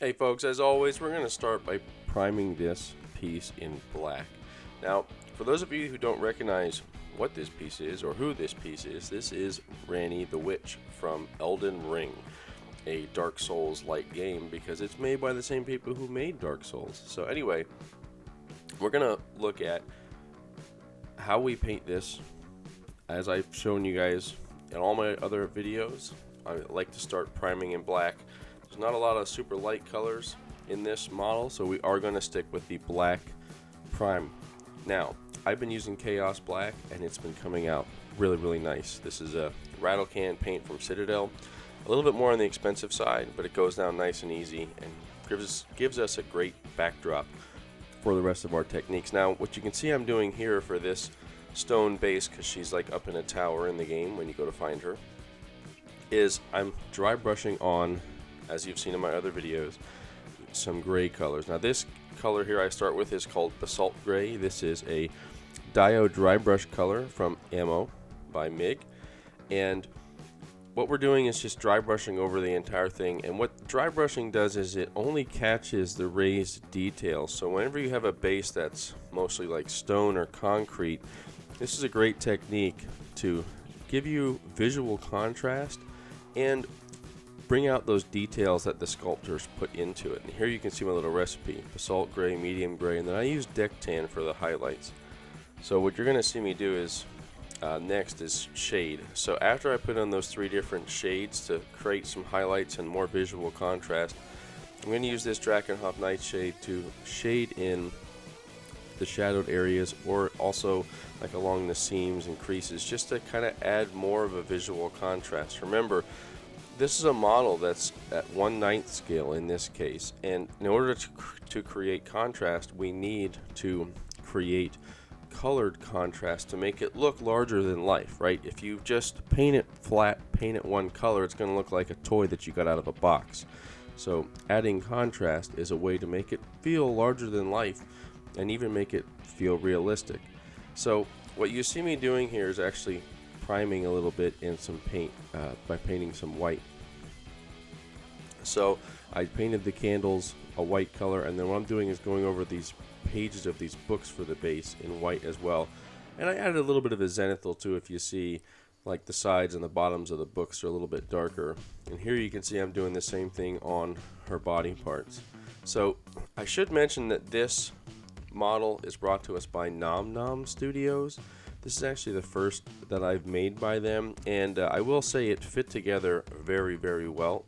Hey folks, as always, we're going to start by priming this piece in black. Now, for those of you who don't recognize what this piece is or who this piece is, this is Ranni the Witch from Elden Ring, a Dark Souls-like game because it's made by the same people who made Dark Souls. So anyway, we're going to look at how we paint this. As I've shown you guys in all my other videos, I like to start priming in black. There's not a lot of super light colors in this model, so we are going to stick with the black prime. Now, I've been using Chaos Black, and it's been coming out really nice. This is a rattle can paint from Citadel. A little bit more on the expensive side, but it goes down nice and easy and gives us a great backdrop for the rest of our techniques. Now, what you can see I'm doing here for this stone base, because she's like up in a tower in the game when you go to find her, is I'm dry brushing on, as you've seen in my other videos, some gray colors. Now this color here I start with is called Basalt Gray. This is a Dio dry brush color from Ammo by MIG, and what we're doing is just dry brushing over the entire thing. And what dry brushing does is it only catches the raised details. So whenever you have a base that's mostly like stone or concrete, this is a great technique to give you visual contrast and bring out those details that the sculptors put into it. And here you can see my little recipe: basalt gray, medium gray, and then I use deck tan for the highlights. So what you're going to see me do is next is shade. So after I put on those three different shades to create some highlights and more visual contrast, I'm going to use this Drakenhof Nightshade to shade in the shadowed areas, or also like along the seams and creases, just to kind of add more of a visual contrast. Remember, this is a model that's at 1/9 scale in this case, and in order to create contrast, we need to create colored contrast to make it look larger than life, right? If you just paint it flat, paint it one color, it's going to look like a toy that you got out of a box. So adding contrast is a way to make it feel larger than life and even make it feel realistic. So what you see me doing here is actually priming a little bit in some paint by painting some white. So I painted the candles a white color, and then what I'm doing is going over these pages of these books for the base in white as well. And I added a little bit of a zenithal too. If you see, like, the sides and the bottoms of the books are a little bit darker. And here you can see I'm doing the same thing on her body parts. So I should mention that this model is brought to us by Nom Nom Studios. This is actually the first that I've made by them, and I will say it fit together very well.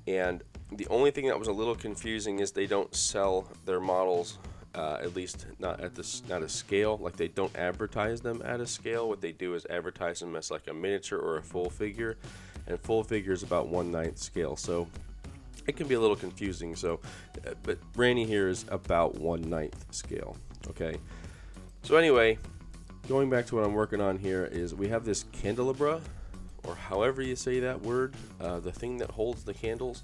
And the only thing that was a little confusing is they don't sell their models, at least not at a scale. Like, they don't advertise them at a scale. What they do is advertise them as like a miniature or a full figure, and full figure is about 1/9 scale. So it can be a little confusing. So, but Ranni here is about 1/9 scale. Okay. So anyway, going back to what I'm working on here is we have this candelabra, or however you say that word, the thing that holds the candles.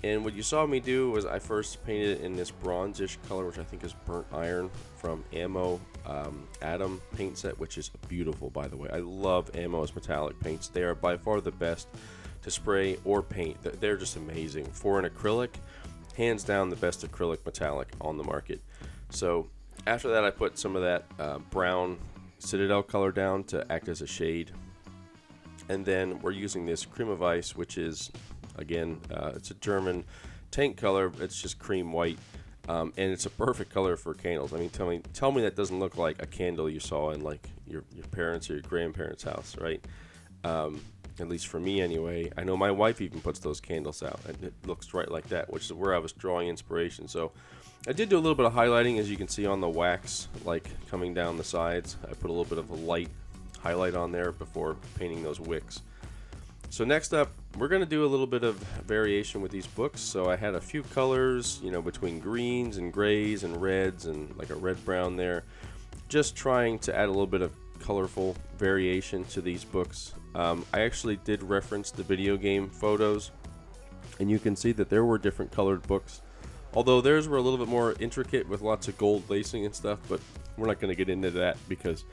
And what you saw me do was I first painted it in this bronzish color, which I think is burnt iron from Ammo Atom paint set, which is beautiful, by the way. I love Ammo's metallic paints. They are by far the best to spray or paint. They're just amazing. For an acrylic, hands down the best acrylic metallic on the market. So after that, I put some of that brown Citadel color down to act as a shade. And then we're using this Cream of Ice, which is, again, it's a German tank color. It's just cream white, and it's a perfect color for candles. I mean, tell me that doesn't look like a candle you saw in like your parents' or your grandparents' house, right? At least for me, anyway. I know my wife even puts those candles out, and it looks right like that, which is where I was drawing inspiration. So I did do a little bit of highlighting, as you can see on the wax, like coming down the sides. I put a little bit of a light highlight on there before painting those wicks. So next up, we're going to do a little bit of variation with these books. So I had a few colors, you know, between greens and grays and reds and like a red brown there, just trying to add a little bit of colorful variation to these books. I actually did reference the video game photos, and you can see that there were different colored books, although theirs were a little bit more intricate with lots of gold lacing and stuff, but we're not going to get into that because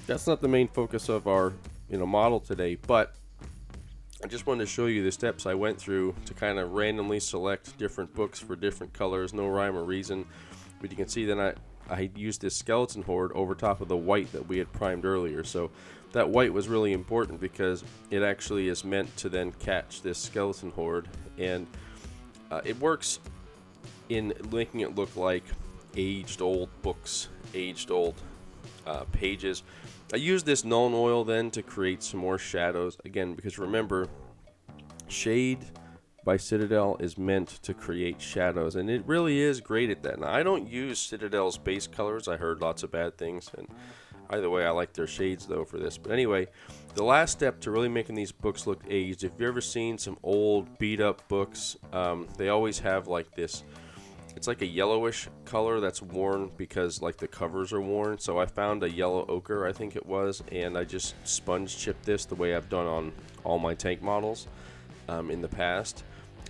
that's not the main focus of our model today. But I just wanted to show you the steps I went through to kind of randomly select different books for different colors, no rhyme or reason. But you can see that I used this skeleton horde over top of the white that we had primed earlier. So that white was really important because it actually is meant to then catch this skeleton horde, and it works in making it look like aged old books, aged old pages. I used this Null oil then to create some more shadows, again, because remember, shade by Citadel is meant to create shadows, and it really is great at that. Now, I don't use Citadel's base colors. I heard lots of bad things, and either way, I like their shades though for this. But anyway, the last step to really making these books look aged, if you've ever seen some old beat up books, they always have like this, it's like a yellowish color that's worn because like the covers are worn. So I found a yellow ochre, I think it was, and I just sponge chipped this the way I've done on all my tank models in the past.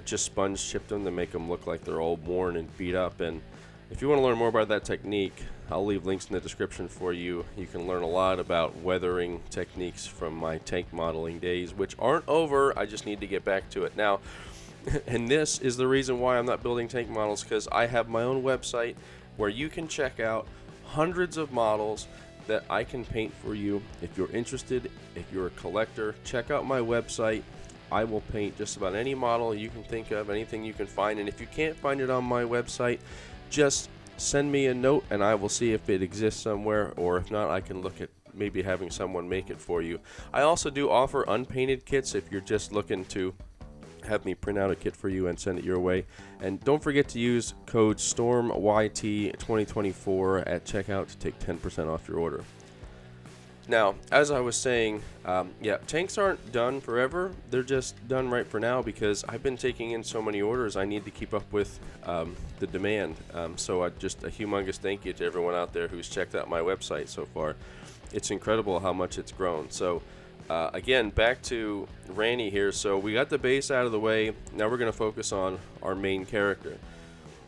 Just sponge chipped them to make them look like they're all worn and beat up. And if you want to learn more about that technique, I'll leave links in the description for you. You can learn a lot about weathering techniques from my tank modeling days, which aren't over. I just need to get back to it now. And this is the reason why I'm not building tank models, because I have my own website where you can check out hundreds of models that I can paint for you. If you're interested, if you're a collector, check out my website. I will paint just about any model you can think of, anything you can find. And if you can't find it on my website, just send me a note and I will see if it exists somewhere, or if not, I can look at maybe having someone make it for you. I also do offer unpainted kits if you're just looking to have me print out a kit for you and send it your way. And don't forget to use code STORMYT2024 at checkout to take 10% off your order. Now, as I was saying, yeah, tanks aren't done forever. They're just done right for now because I've been taking in so many orders. I need to keep up with the demand. So just a humongous thank you to everyone out there who's checked out my website so far. It's incredible how much it's grown. So again, back to Ranni here. So we got the base out of the way. Now we're going to focus on our main character.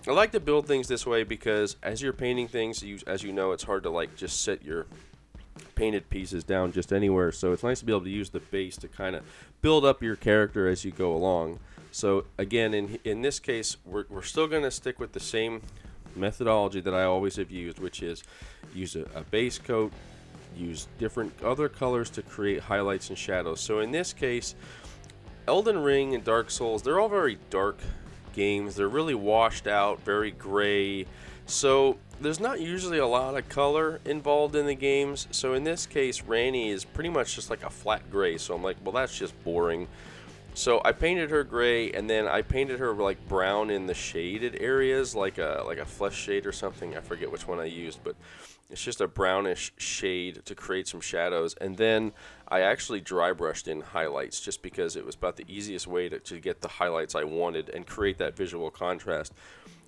I like to build things this way because as you're painting things, as you know, it's hard to like just set your painted pieces down just anywhere. So it's nice to be able to use the base to kind of build up your character as you go along. So again, in this case, we're still going to stick with the same methodology that I always have used, which is use a base coat, use different other colors to create highlights and shadows. So in this case, Elden Ring and Dark Souls, they're all very dark games. They're really washed out, very gray. So there's not usually a lot of color involved in the games. So in this case, Ranni is pretty much just like a flat gray. So I'm like, well, that's just boring. So I painted her gray, and then I painted her like brown in the shaded areas, like a flesh shade or something. I forget which one I used, but it's just a brownish shade to create some shadows. And then I actually dry brushed in highlights just because it was about the easiest way to get the highlights I wanted and create that visual contrast.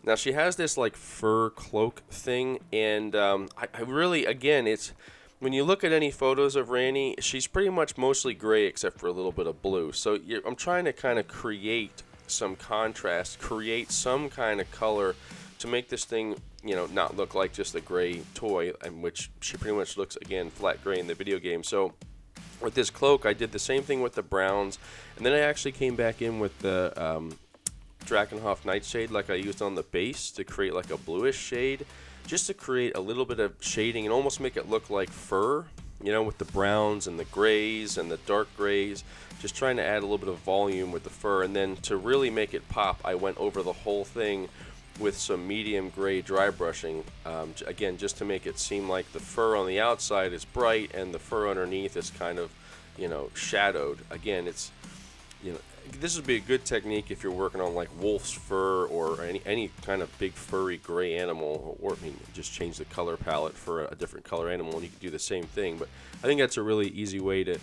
Now she has this like fur cloak thing, and I really, again, it's when you look at any photos of Ranni, she's pretty much mostly gray except for a little bit of blue. So I'm trying to kind of create some contrast, create some kind of color to make this thing, you know, not look like just a gray toy, in which she pretty much looks, again, flat gray in the video game. So with this cloak, I did the same thing with the browns, and then I actually came back in with the Drakenhof Nightshade like I used on the base to create like a bluish shade, just to create a little bit of shading and almost make it look like fur, you know, with the browns and the grays and the dark grays, just trying to add a little bit of volume with the fur. And then to really make it pop, I went over the whole thing with some medium gray dry brushing, again, just to make it seem like the fur on the outside is bright and the fur underneath is kind of, you know, shadowed. Again, it's, you know, this would be a good technique if you're working on like wolf's fur or any kind of big furry gray animal, or I mean, just change the color palette for a different color animal and you can do the same thing. But I think that's a really easy way to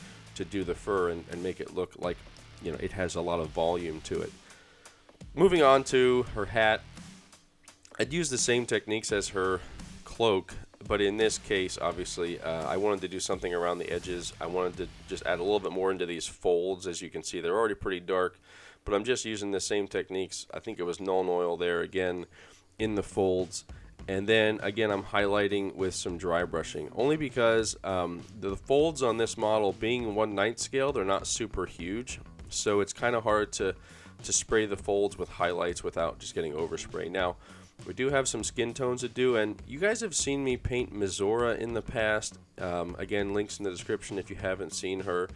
do the fur and make it look like, you know, it has a lot of volume to it. Moving on to her hat, I'd use the same techniques as her cloak, but in this case, obviously, I wanted to do something around the edges. I wanted to just add a little bit more into these folds. As you can see, they're already pretty dark, but I'm just using the same techniques. I think it was Null oil there again in the folds. And then, again, I'm highlighting with some dry brushing, only because the folds on this model, being 1/9 scale, they're not super huge. so it's kind of hard to spray the folds with highlights without just getting overspray. Now, we do have some skin tones to do, and you guys have seen me paint Mizora in the past. Again, links in the description if you haven't seen her.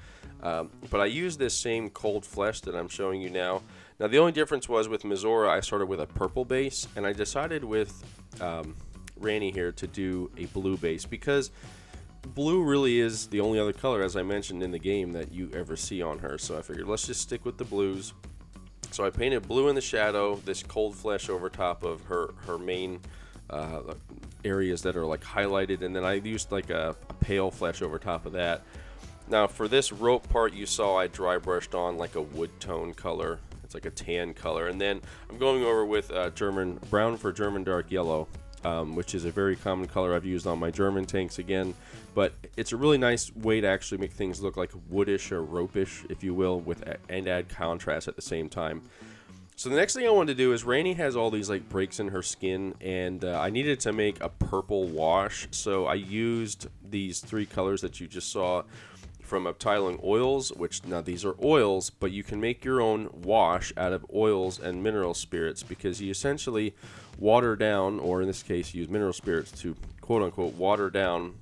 But I used this same cold flesh that I'm showing you now. Now, the only difference was with Mizora, I started with a purple base, and I decided with Ranni here to do a blue base, because blue really is the only other color, as I mentioned in the game, that you ever see on her. So I figured let's just stick with the blues. So I painted blue in the shadow, this cold flesh over top of her main areas that are like highlighted, and then I used like a pale flesh over top of that. Now for this rope part, you saw I dry brushed on like a wood tone color. It's like a tan color, and then I'm going over with German brown for German dark yellow, which is a very common color I've used on my German tanks again. But it's a really nice way to actually make things look like woodish or ropish, if you will, and add contrast at the same time. So the next thing I wanted to do is Ranni has all these like breaks in her skin, and I needed to make a purple wash. So I used these three colors that you just saw from Uptiling Oils, which now these are oils, but you can make your own wash out of oils and mineral spirits, because you essentially water down, or in this case use mineral spirits to quote unquote water down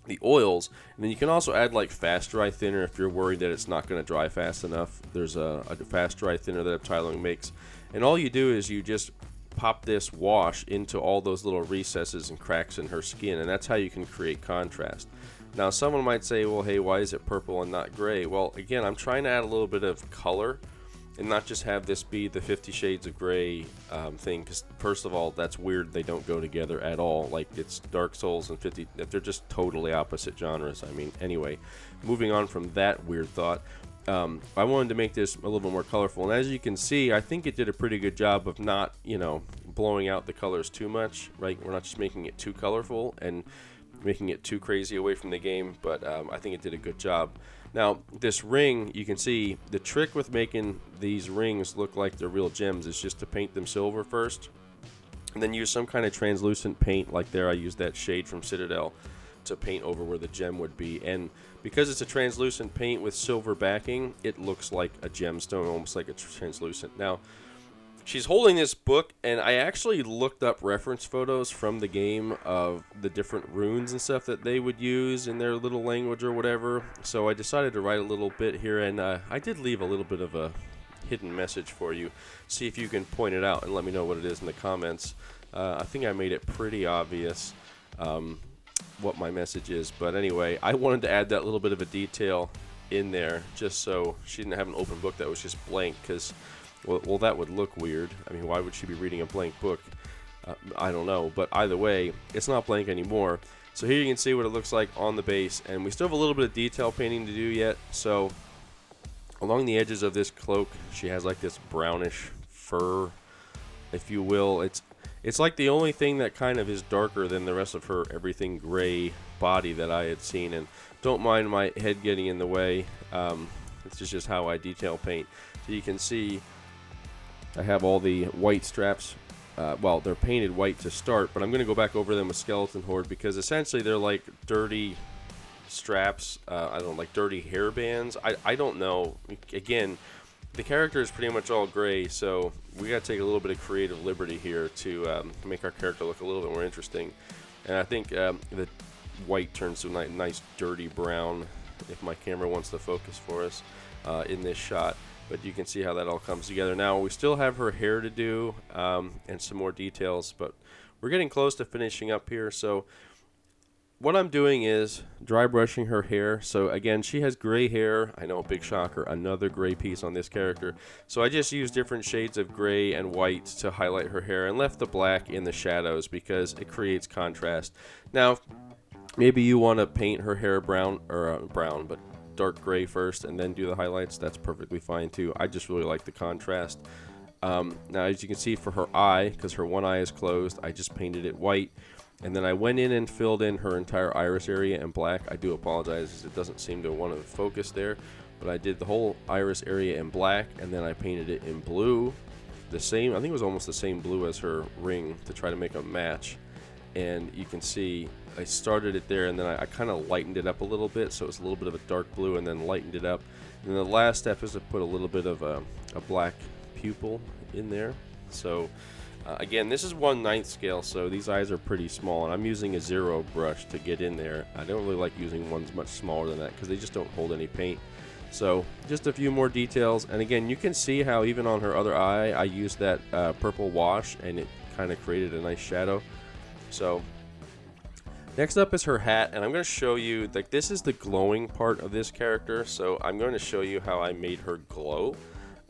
the oils, and then you can also add like fast dry thinner if you're worried that it's not going to dry fast enough. There's a fast dry thinner that Uptiling makes, and all you do is you just pop this wash into all those little recesses and cracks in her skin, and that's how you can create contrast. Now someone might say, well, hey, why is it purple and not gray? Well, again, I'm trying to add a little bit of color and not just have this be the 50 Shades of Grey thing, because first of all, that's weird. They don't go together at all. Like, it's Dark Souls and 50, they're just totally opposite genres. I mean, anyway, moving on from that weird thought, I wanted to make this a little bit more colorful, and as you can see, I think it did a pretty good job of not, blowing out the colors too much, right? We're not just making it too colorful and making it too crazy away from the game, but I think it did a good job. Now, this ring, you can see the trick with making these rings look like they're real gems is just to paint them silver first, and then use some kind of translucent paint. Like there, I used that shade from Citadel to paint over where the gem would be, and because it's a translucent paint with silver backing, it looks like a gemstone, almost like it's translucent. Now, she's holding this book, and I actually looked up reference photos from the game of the different runes and stuff that they would use in their little language or whatever. So I decided to write a little bit here, and I did leave a little bit of a hidden message for you. See if you can point it out and let me know what it is in the comments. I think I made it pretty obvious what my message is, but anyway, I wanted to add that little bit of a detail in there just so she didn't have an open book that was just blank, because well, that would look weird. I mean, why would she be reading a blank book? I don't know, but either way, it's not blank anymore. So here you can see what it looks like on the base, and we still have a little bit of detail painting to do yet. So along the edges of this cloak, she has like this brownish fur, if you will. It's like the only thing that kind of is darker than the rest of her everything gray body that I had seen, and don't mind my head getting in the way. This is just how I detail paint. So you can see I have all the white straps. Well, they're painted white to start, but I'm going to go back over them with Skeleton Horde, because essentially they're like dirty straps. I don't know, like dirty hair bands. I don't know. Again, the character is pretty much all gray, so we got to take a little bit of creative liberty here to make our character look a little bit more interesting. And I think the white turns to a nice dirty brown if my camera wants to focus for us in this shot. But you can see how that all comes together. Now, we still have her hair to do and some more details, but we're getting close to finishing up here. So what I'm doing is dry brushing her hair. So again, she has gray hair. I know, big shocker, another gray piece on this character. So I just used different shades of gray and white to highlight her hair and left the black in the shadows because it creates contrast. Now, maybe you want to paint her hair brown, but dark gray first and then do the highlights. That's perfectly fine too. I just really like the contrast. Now, as you can see, for her eye, because her one eye is closed, I just painted it white. And then I went in and filled in her entire iris area in black. I do apologize, as it doesn't seem to want to focus there, but I did the whole iris area in black, and then I painted it in blue. The same, I think it was almost the same blue as her ring to try to make a match. and you can see I started it there, and then I kind of lightened it up a little bit, so it's a little bit of a dark blue, and then lightened it up. And the last step is to put a little bit of a black pupil in there. So again, this is 1/9 scale, so these eyes are pretty small, and I'm using a 0 brush to get in there. I don't really like using ones much smaller than that because they just don't hold any paint. So just a few more details, and again, you can see how even on her other eye I used that purple wash, and it kind of created a nice shadow. So next up is her hat, and I'm going to show you, like, this is the glowing part of this character, so I'm going to show you how I made her glow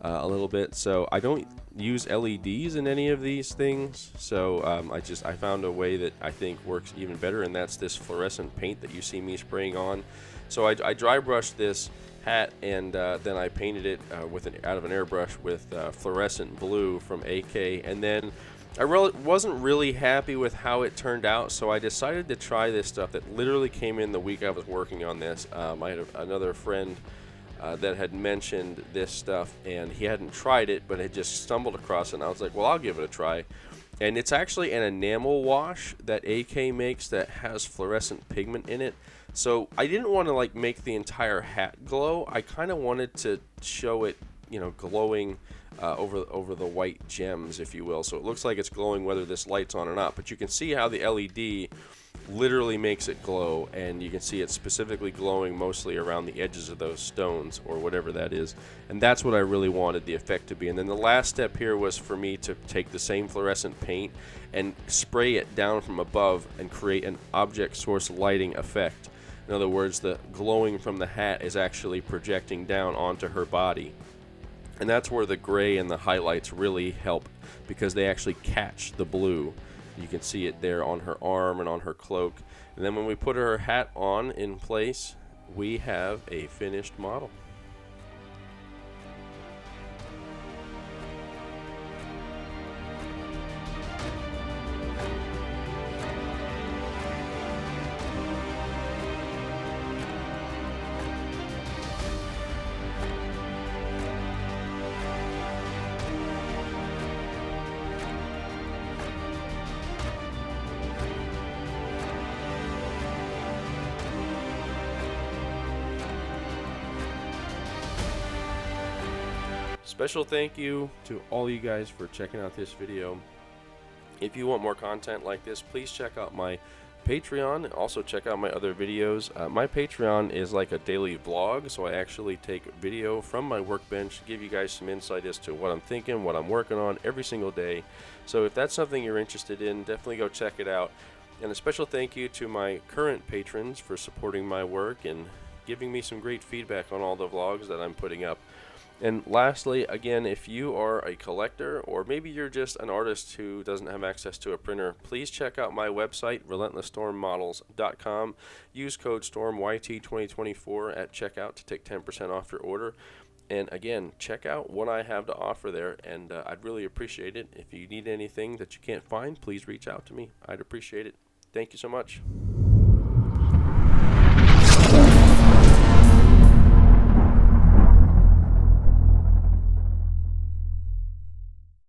a little bit. So I don't use LEDs in any of these things, so I found a way that I think works even better, and that's this fluorescent paint that you see me spraying on. So I dry brushed this hat, and then I painted it out of an airbrush with fluorescent blue from AK, and then I wasn't really happy with how it turned out, so I decided to try this stuff that literally came in the week I was working on this. I had another friend that had mentioned this stuff, and he hadn't tried it, but had just stumbled across it, and I was like, well, I'll give it a try. And it's actually an enamel wash that AK makes that has fluorescent pigment in it. So I didn't want to like make the entire hat glow. I kind of wanted to show it, you know, glowing over the white gems, if you will. So it looks like it's glowing whether this light's on or not. But you can see how the LED literally makes it glow, and you can see it specifically glowing mostly around the edges of those stones or whatever that is. And that's what I really wanted the effect to be. And then the last step here was for me to take the same fluorescent paint and spray it down from above and create an object source lighting effect. In other words, the glowing from the hat is actually projecting down onto her body. And that's where the gray and the highlights really help, because they actually catch the blue. You can see it there on her arm and on her cloak. And then when we put her hat on in place, we have a finished model. Special thank you to all you guys for checking out this video. If you want more content like this, please check out my Patreon, and also check out my other videos. My Patreon is like a daily vlog, so I actually take video from my workbench, give you guys some insight as to what I'm thinking, what I'm working on every single day. So if that's something you're interested in, definitely go check it out. And a special thank you to my current patrons for supporting my work and giving me some great feedback on all the vlogs that I'm putting up. And lastly, again, if you are a collector, or maybe you're just an artist who doesn't have access to a printer, please check out my website, relentlessstormmodels.com. Use code STORMYT2024 at checkout to take 10% off your order. And again, check out what I have to offer there, and I'd really appreciate it. If you need anything that you can't find, please reach out to me. I'd appreciate it. Thank you so much.